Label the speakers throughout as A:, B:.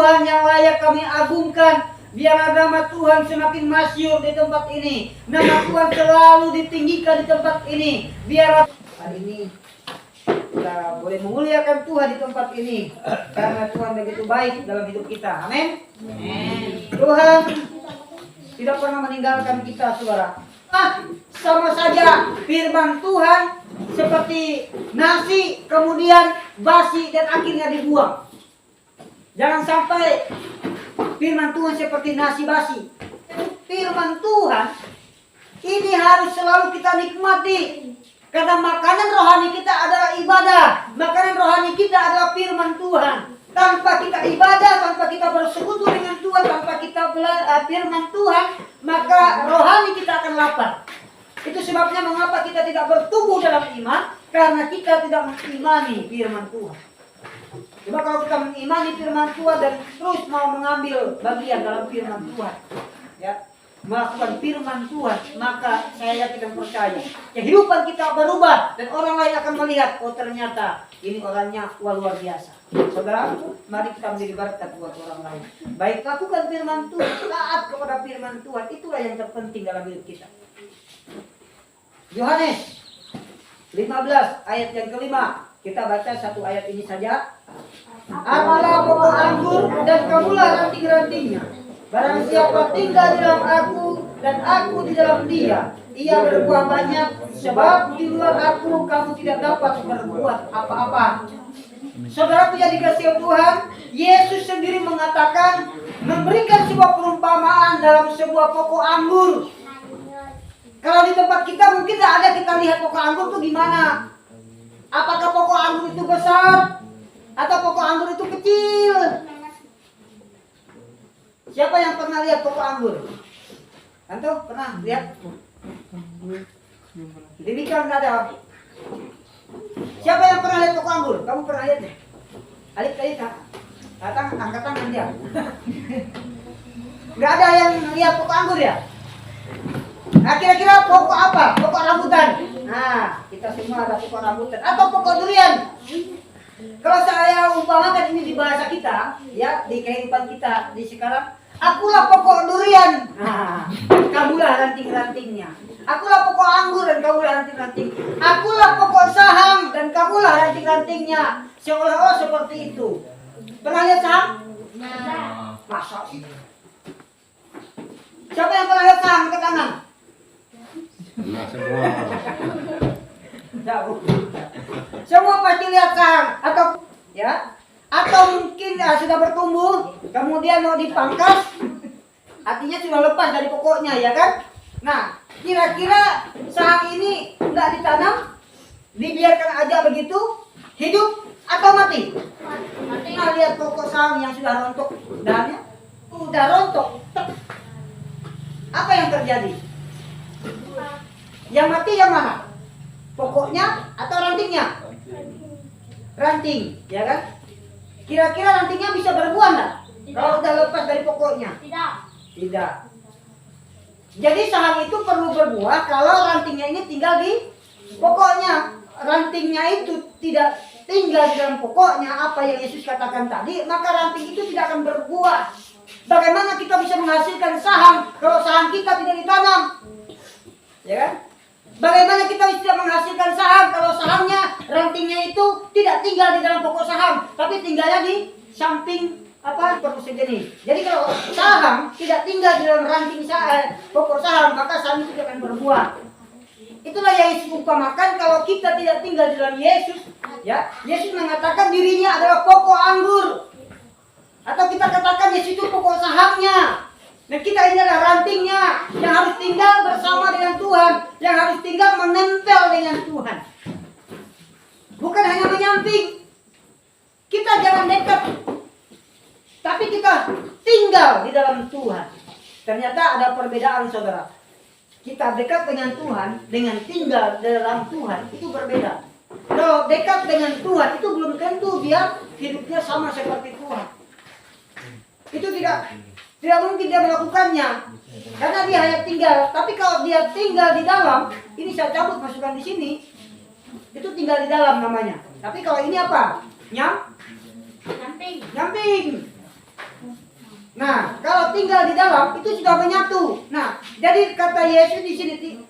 A: Tuhan yang layak kami agungkan. Biarlah nama Tuhan semakin masyhur di tempat ini. Nama Tuhan selalu ditinggikan di tempat ini. Biarlah hari ini kita boleh memuliakan Tuhan di tempat ini, karena Tuhan begitu baik dalam hidup kita. Amin. Tuhan tidak pernah meninggalkan kita, saudara. Sama saja firman Tuhan seperti nasi, kemudian basi dan akhirnya dibuang. Jangan sampai firman Tuhan seperti nasi basi. Firman Tuhan ini harus selalu kita nikmati. Karena makanan rohani kita adalah ibadah. Makanan rohani kita adalah firman Tuhan. Tanpa kita ibadah, tanpa kita bersekutu dengan Tuhan, tanpa kita firman Tuhan, maka rohani kita akan lapar. Itu sebabnya mengapa kita tidak bertumbuh dalam iman, karena kita tidak mengimani firman Tuhan. Coba kalau kita mengimani firman Tuhan dan terus mau mengambil bagian dalam firman Tuhan, ya, melakukan firman Tuhan, maka saya yakin dan percaya kehidupan kita berubah dan orang lain akan melihat, oh ternyata ini orangnya luar biasa. Saudara, mari kita menjadi berkat buat orang lain. Baik lakukan firman Tuhan, taat kepada firman Tuhan, itulah yang terpenting dalam hidup kita. Yohanes 15 ayat yang kelima, kita baca satu ayat ini saja. Amalah pokok anggur dan kamulah ranting-rantingnya. Barang siapa tinggal di dalam aku dan aku di dalam dia, ia berbuah banyak, sebab di luar aku kamu tidak dapat berbuat apa-apa. Saudara yang dikasihi Tuhan, Yesus sendiri mengatakan, memberikan sebuah perumpamaan dalam sebuah pokok anggur. Kalau di tempat kita mungkin tidak ada kita lihat pokok anggur itu gimana. Apakah pokok anggur itu besar atau pokok anggur itu kecil? Siapa yang pernah lihat pokok anggur? Antum pernah lihat? Demikian nggak ada. Siapa yang pernah lihat pokok anggur? Kamu pernah lihat ya? Alif, Angkat tangan dia. Nggak ada yang lihat pokok anggur ya? Nah, kira-kira pokok apa? Pokok rambutan. Nah, kita semua ada pokok rambutan atau pokok durian. Kalau saya umpamakan ini di bahasa kita, ya, di kehidupan kita di sekarang, akulah pokok durian. Nah, kamulah ranting-rantingnya. Akulah pokok anggur dan kamulah ranting-ranting. Akulah pokok saham dan kamulah ranting-rantingnya. Seolah-olah seperti itu. Pernah lihat saham? Nah. Masa sih? Siapa yang pernah lihat saham? Angkat tangan.
B: Nah, semua.
A: Semua pasti lihat saham atau ya, atau mungkin sudah bertumbuh, kemudian mau dipangkas, artinya sudah lepas dari pokoknya, ya kan? Nah, kira-kira saham ini nggak ditanam, dibiarkan aja begitu, hidup atau mati? Nah, lihat pokok saham yang sudah rontok, dahannya udah rontok. Apa yang terjadi? Yang mati yang mana? Pokoknya atau rantingnya? Ranting, ya kan? Kira-kira rantingnya bisa berbuah nggak? Kalau udah lepas dari pokoknya? Tidak. Jadi saham itu perlu berbuah kalau rantingnya ini tinggal di pokoknya. Rantingnya itu tidak tinggal di dalam pokoknya, apa yang Yesus katakan tadi, maka ranting itu tidak akan berbuah. Bagaimana kita bisa menghasilkan saham kalau saham kita tidak ditanam? Ya kan? Bagaimana kita bisa menghasilkan saham kalau sahamnya, rantingnya itu tidak tinggal di dalam pokok saham, tapi tinggalnya di samping perlu sejenis. Jadi kalau saham tidak tinggal di dalam ranting pokok saham, maka saham itu tidak akan berbuah. Itulah yang Yesus umpamakan kalau kita tidak tinggal di dalam Yesus. Ya, Yesus mengatakan dirinya adalah pokok anggur, atau kita katakan Yesus itu pokok sahamnya. Dan kita ini adalah rantingnya yang harus tinggal bersama dengan Tuhan, yang harus tinggal menempel dengan Tuhan. Bukan hanya menyamping. Kita jangan dekat, tapi kita tinggal di dalam Tuhan. Ternyata ada perbedaan, saudara. Kita dekat dengan Tuhan, dengan tinggal dalam Tuhan, itu berbeda. Kalau dekat dengan Tuhan, itu belum tentu dia hidupnya sama seperti Tuhan. Itu tidak mungkin dia melakukannya, karena dia hanya tinggal. Tapi kalau dia tinggal di dalam, ini saya cabut masukkan di sini, itu tinggal di dalam namanya. Tapi kalau ini apa? Nyamping. Nah, kalau tinggal di dalam itu sudah menyatu. Nah, jadi kata Yesus di sini,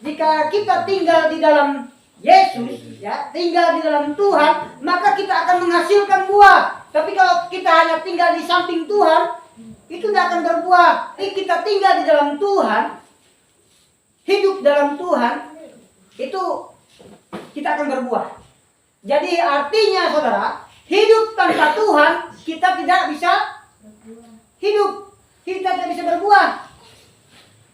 A: jika kita tinggal di dalam Yesus, ya, tinggal di dalam Tuhan, maka kita akan menghasilkan buah. Tapi kalau kita hanya tinggal di samping Tuhan, itu tidak akan berbuah. Tapi kita tinggal di dalam Tuhan, hidup dalam Tuhan, itu kita akan berbuah. Jadi artinya, saudara, hidup tanpa Tuhan, kita tidak bisa hidup, kita tidak bisa berbuah.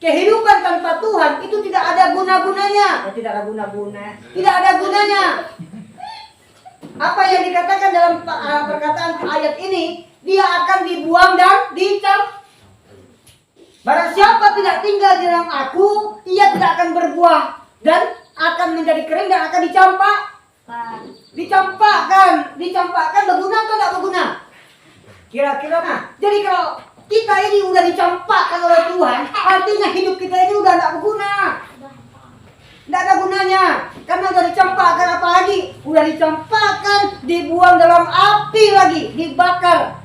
A: Kehidupan tanpa Tuhan itu tidak ada guna-gunanya. Tidak ada guna-guna. Tidak ada gunanya. Apa yang dikatakan dalam perkataan ayat ini, dia akan dibuang dan dicap. Barang siapa tidak tinggal di dalam aku, ia tidak akan berbuah dan akan menjadi kering dan akan dicampakkan berguna atau tidak berguna? Kira-kira. Nah, jadi kalau kita ini udah dicampakkan oleh Tuhan, artinya hidup kita ini udah tidak berguna. Tidak ada gunanya, karena udah dicampakkan, apalagi udah dicampakkan, dibuang dalam api lagi, dibakar.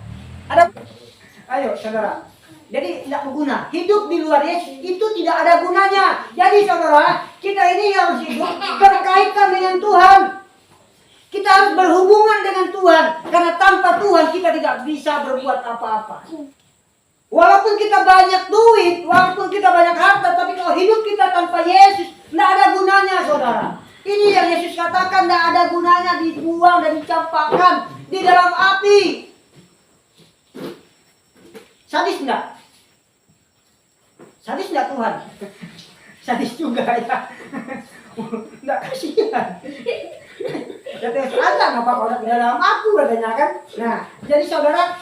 A: Ayo saudara, jadi tidak berguna. Hidup di luar Yesus itu tidak ada gunanya. Jadi saudara, kita ini harus hidup berkaitan dengan Tuhan. Kita harus berhubungan dengan Tuhan, karena tanpa Tuhan kita tidak bisa berbuat apa-apa. Walaupun kita banyak duit, walaupun kita banyak harta, tapi kalau hidup kita tanpa Yesus, tidak ada gunanya, saudara. Ini yang Yesus katakan, tidak ada gunanya, dibuang dan dicampakkan di dalam api. Sadis enggak? Sadis enggak Tuhan? Sadis juga ya. Enggak kasihan. Kata Allah, ngapa kau tidak di dalam aku, katanya kan. Nah, jadi saudara,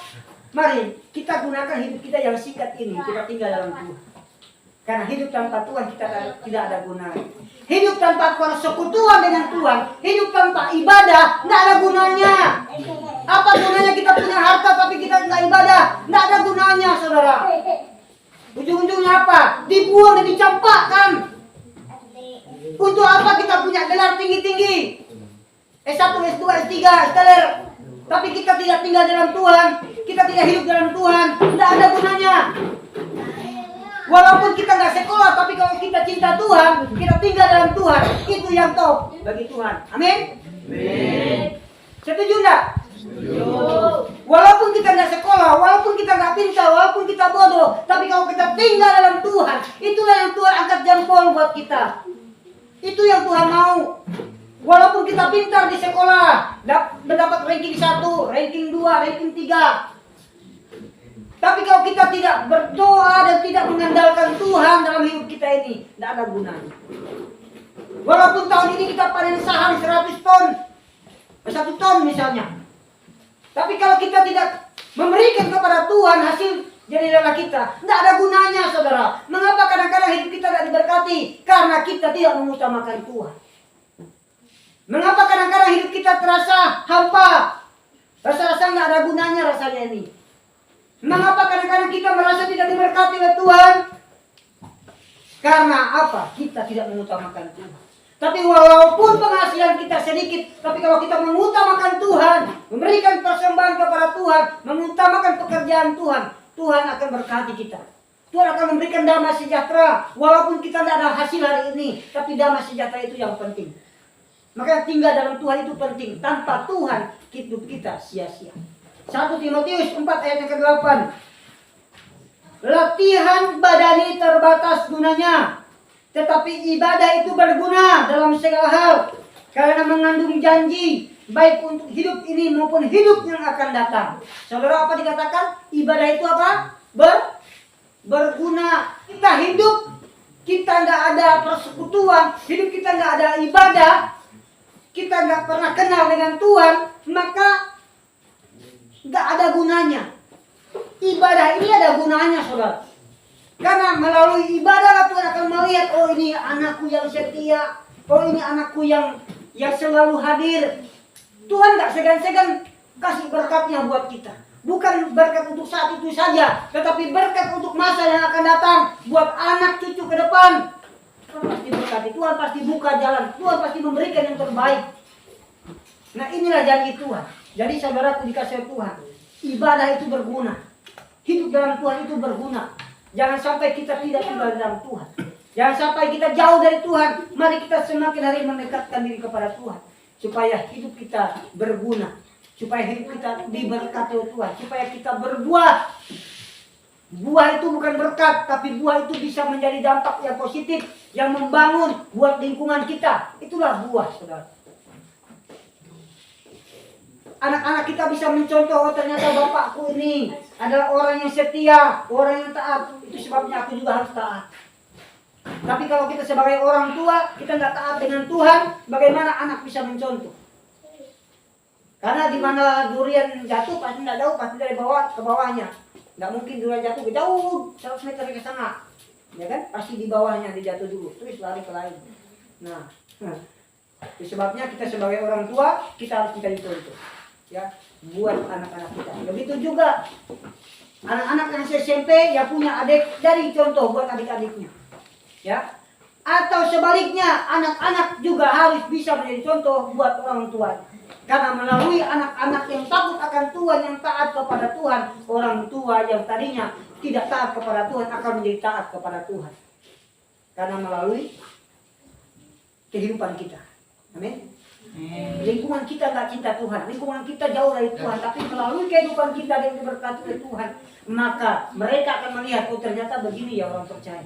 A: mari kita gunakan hidup kita yang singkat ini, kita tinggal dalam Tuhan. Karena hidup tanpa Tuhan kita tidak ada gunanya. Hidup tanpa persekutuan dengan Tuhan, hidup tanpa ibadah, tidak ada gunanya. Apa gunanya kita punya harta tapi kita nggak ibadah? Nggak ada gunanya, saudara. Ujung-ujungnya apa? Dibuang dan dicampakkan. Untuk apa kita punya gelar tinggi-tinggi? S1, S2, S3, S3, tapi kita tidak tinggal dalam Tuhan, kita tidak hidup dalam Tuhan, tidak ada gunanya. Walaupun kita nggak sekolah, tapi kalau kita cinta Tuhan, kita tinggal dalam Tuhan, itu yang top bagi Tuhan. Amin? Setuju nggak? Walaupun kita nggak sekolah, walaupun kita nggak pintar, walaupun kita bodoh, tapi kalau kita tinggal dalam Tuhan, itulah yang Tuhan angkat jempol buat kita. Itu yang Tuhan mau. Walaupun kita pintar di sekolah, mendapat ranking 1, ranking 2, ranking 3. Tapi kalau kita tidak berdoa dan tidak mengandalkan Tuhan dalam hidup kita ini, tidak ada gunanya. Walaupun tahun ini kita panen saham 100 ton, 1 ton misalnya. Tapi kalau kita tidak memberikan kepada Tuhan hasil jadi lelah kita, tidak ada gunanya, saudara. Mengapa kadang-kadang hidup kita tidak diberkati? Karena kita tidak mengutamakan Tuhan. Mengapa kadang-kadang hidup kita terasa hampa? Rasa-rasa nggak ada gunanya rasanya ini. Mengapa kadang-kadang kita merasa tidak diberkati oleh Tuhan? Karena apa? Kita tidak mengutamakan Tuhan. Tapi walaupun penghasilan kita sedikit, tapi kalau kita mengutamakan Tuhan, memberikan persembahan kepada Tuhan, mengutamakan pekerjaan Tuhan, Tuhan akan berkati kita. Tuhan akan memberikan damai sejahtera. Walaupun kita tidak ada hasil hari ini, tapi damai sejahtera itu yang penting. Maka tinggal dalam Tuhan itu penting. Tanpa Tuhan, hidup kita sia-sia. 1 Timotius 4 ayat yang ke-8. Latihan badani terbatas gunanya, tetapi ibadah itu berguna dalam segala hal. Karena mengandung janji, baik untuk hidup ini maupun hidup yang akan datang. Saudara, apa dikatakan? Ibadah itu apa? Berguna. Kita hidup, kita nggak ada persekutuan, hidup kita nggak ada ibadah, kita nggak pernah kenal dengan Tuhan, maka nggak ada gunanya. Ibadah ini ada gunanya, saudara. Karena melalui ibadah Tuhan akan melihat, oh ini anakku yang setia, oh ini anakku yang selalu hadir. Tuhan nggak segan-segan kasih berkatnya buat kita. Bukan berkat untuk saat itu saja, tetapi berkat untuk masa yang akan datang, buat anak cucu ke depan. Tuhan pasti berkati, Tuhan pasti buka jalan, Tuhan pasti memberikan yang terbaik. Nah, inilah janji Tuhan. Jadi saudaraku dikasih Tuhan, ibadah itu berguna. Hidup dalam Tuhan itu berguna. Jangan sampai kita tidak tinggal dalam Tuhan. Jangan sampai kita jauh dari Tuhan. Mari kita semakin hari mendekatkan diri kepada Tuhan, supaya hidup kita berguna, supaya hidup kita diberkati oleh Tuhan, supaya kita berbuah. Buah itu bukan berkat, tapi buah itu bisa menjadi dampak yang positif, yang membangun buat lingkungan kita. Itulah buah, saudara. Anak-anak kita bisa mencontoh, oh ternyata bapakku ini adalah orang yang setia, orang yang taat. Itu sebabnya aku juga harus taat. Tapi kalau kita sebagai orang tua, kita nggak taat dengan Tuhan, bagaimana anak bisa mencontoh? Karena di mana durian jatuh pasti nggak jauh, pasti dari bawah ke bawahnya. Nggak mungkin durian jatuh ke jauh 100 meter ke sana, ya kan? Pasti di bawahnya dijatuh dulu, terus lari ke lain. Nah, itu sebabnya kita sebagai orang tua kita harus menjadi contoh, ya, buat anak-anak kita. Begitu juga anak-anak yang SMP ya punya adik, dari contoh buat adik-adiknya, ya. Atau sebaliknya anak-anak juga harus bisa menjadi contoh buat orang tua. Karena melalui anak-anak yang takut akan Tuhan, yang taat kepada Tuhan, orang tua yang tadinya tidak taat kepada Tuhan akan menjadi taat kepada Tuhan. Karena melalui kehidupan kita. Amin. Lingkungan kita nggak cinta Tuhan, lingkungan kita jauh dari Tuhan, tapi melalui kehidupan kita yang diberkati oleh Tuhan, maka mereka akan melihat, oh ternyata begini ya orang percaya.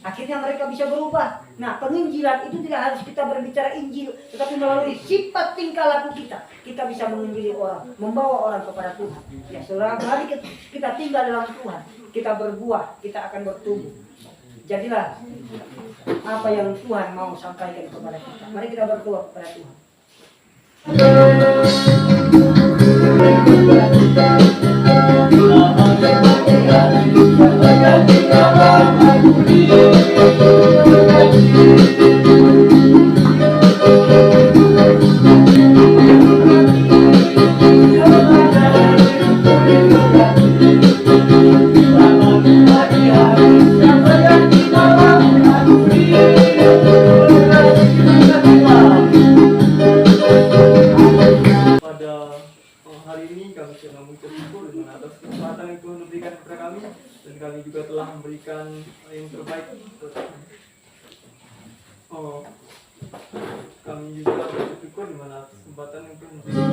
A: Akhirnya mereka bisa berubah. Nah, penginjilan itu tidak harus kita berbicara Injil, tetapi melalui sifat tingkah laku kita bisa menginjili orang, membawa orang kepada Tuhan. Ya, saudara, mari kita tinggal dalam Tuhan, kita berbuah, kita akan bertumbuh. Jadilah apa yang Tuhan mau sampaikan kepada kita. Mari kita berdoa kepada Tuhan.
C: kesempatan yang Tuhan berikan kepada kami, dan kami juga telah memberikan yang terbaik. Oh, kami juga bersyukur di mana kesempatan yang Tuhan berikan.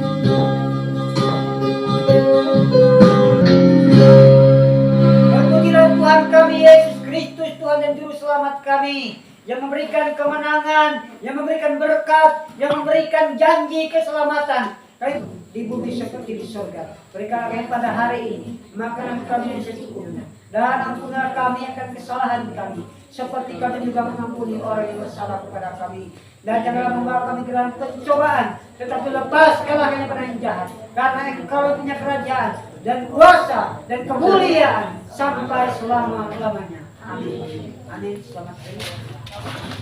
A: Terpujilah Tuhan kami Yesus Kristus, Tuhan dan Juru Selamat kami, yang memberikan kemenangan, yang memberikan berkat, yang memberikan janji keselamatan. Kami di bumi seperti di surga. Berikanlah kami pada hari ini makanan kami yang secukupnya, dan ampunilah kami akan kesalahan kami, seperti kami juga mengampuni orang yang bersalah kepada kami. Dan janganlah membawa kami ke dalam pencobaan, tetapi lepaskanlah kami pada yang jahat. Karena Engkau punya kerajaan dan kuasa dan kemuliaan sampai selama-lamanya. Amin. Amin. Selamat hari.